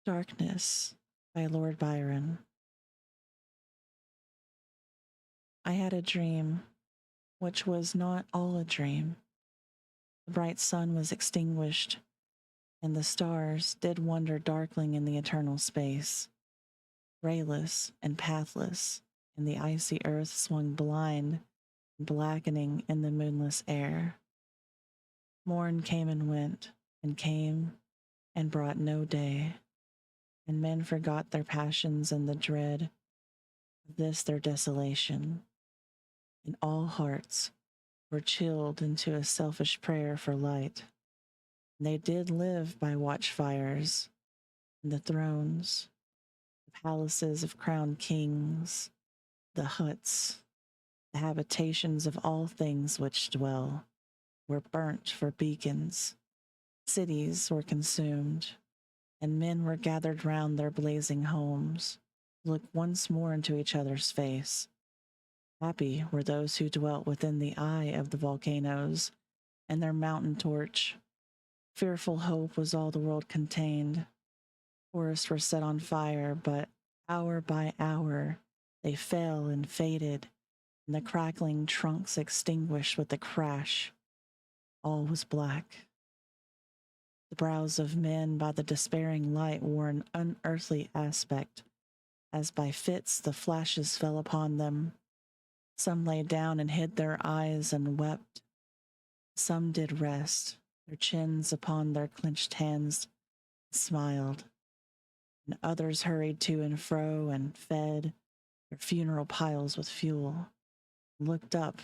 Darkness by Lord Byron. I had a dream, which was not all a dream. The bright sun was extinguished, and the stars did wander darkling in the eternal space. Rayless and pathless, and the icy earth swung blind and blackening in the moonless air. Morn came and came and brought no day, and men forgot their passions and the dread of this their desolation, and all hearts were chilled into a selfish prayer for light. And they did live by watchfires, and the thrones, the palaces of crowned kings, the huts, the habitations of all things which dwell, were burnt for beacons. Cities were consumed, and men were gathered round their blazing homes, to look once more into each other's face. Happy were those who dwelt within the eye of the volcanoes and their mountain torch. Fearful hope was all the world contained. Forests were set on fire, but hour by hour they fell and faded, and the crackling trunks extinguished with a crash. All was black. The brows of men by the despairing light wore an unearthly aspect, as by fits the flashes fell upon them. Some lay down and hid their eyes and wept. Some did rest, their chins upon their clenched hands, and smiled. And others hurried to and fro and fed their funeral piles with fuel, and looked up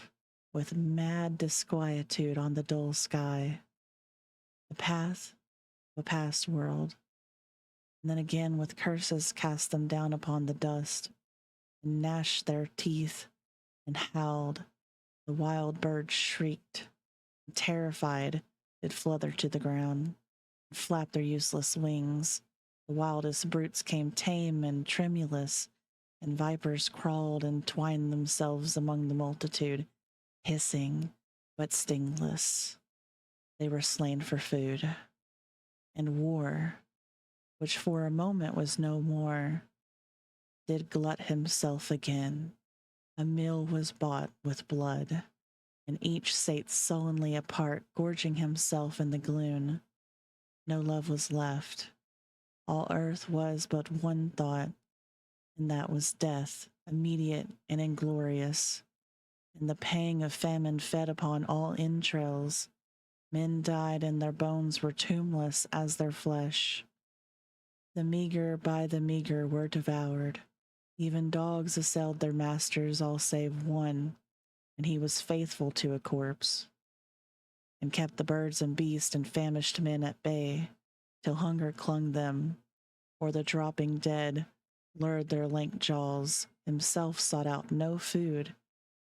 with mad disquietude on the dull sky, the path of a past world, and then again with curses cast them down upon the dust, and gnashed their teeth and howled. The wild birds shrieked, and terrified did flutter to the ground, and flap their useless wings. The wildest brutes came tame and tremulous, and vipers crawled and twined themselves among the multitude, hissing but stingless. They were slain for food. And war, which for a moment was no more, did glut himself again. A meal was bought with blood, and each sate sullenly apart, gorging himself in the gloom. No love was left. All earth was but one thought, and that was death, immediate and inglorious. And the pang of famine fed upon all entrails. Men died, and their bones were tombless as their flesh. The meager by the meager were devoured. Even dogs assailed their masters, all save one, and he was faithful to a corpse, and kept the birds and beasts and famished men at bay, till hunger clung them, or the dropping dead lured their lank jaws. Himself sought out no food,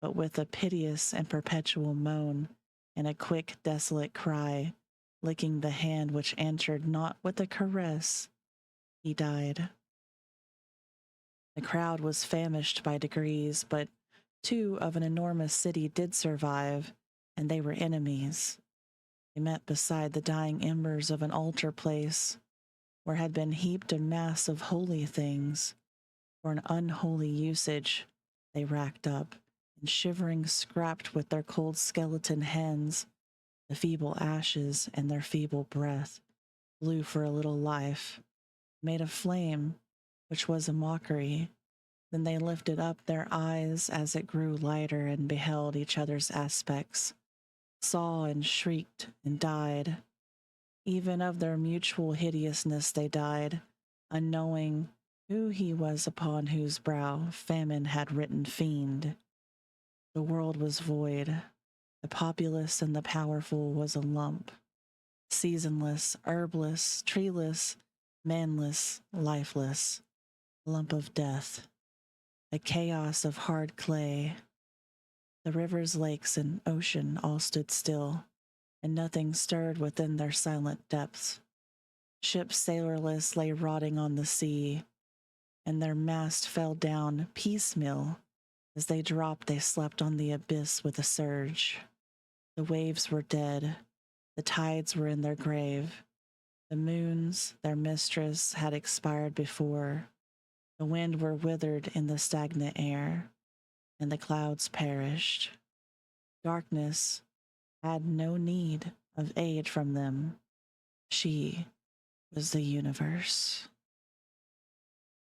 but with a piteous and perpetual moan, and a quick, desolate cry, licking the hand which answered not with a caress, he died. The crowd was famished by degrees, but two of an enormous city did survive, and they were enemies. They met beside the dying embers of an altar place, where had been heaped a mass of holy things. For an unholy usage they racked up, and shivering scrapped with their cold skeleton hands the feeble ashes, and their feeble breath blew for a little life, made a flame, which was a mockery. Then they lifted up their eyes as it grew lighter and beheld each other's aspects, saw and shrieked and died. Even of their mutual hideousness they died, unknowing who he was upon whose brow famine had written fiend. The world was void. The populous and the powerful was a lump, seasonless, herbless, treeless, manless, lifeless, a lump of death, a chaos of hard clay. The rivers, lakes, and ocean all stood still, and nothing stirred within their silent depths. Ships sailorless lay rotting on the sea, and their mast fell down piecemeal. As they dropped, they slept on the abyss with a surge. The waves were dead. The tides were in their grave. The moons storms, their mistress, had expired before. The wind were withered in the stagnant air, and the clouds perished. Darkness had no need of aid from them. She was the universe.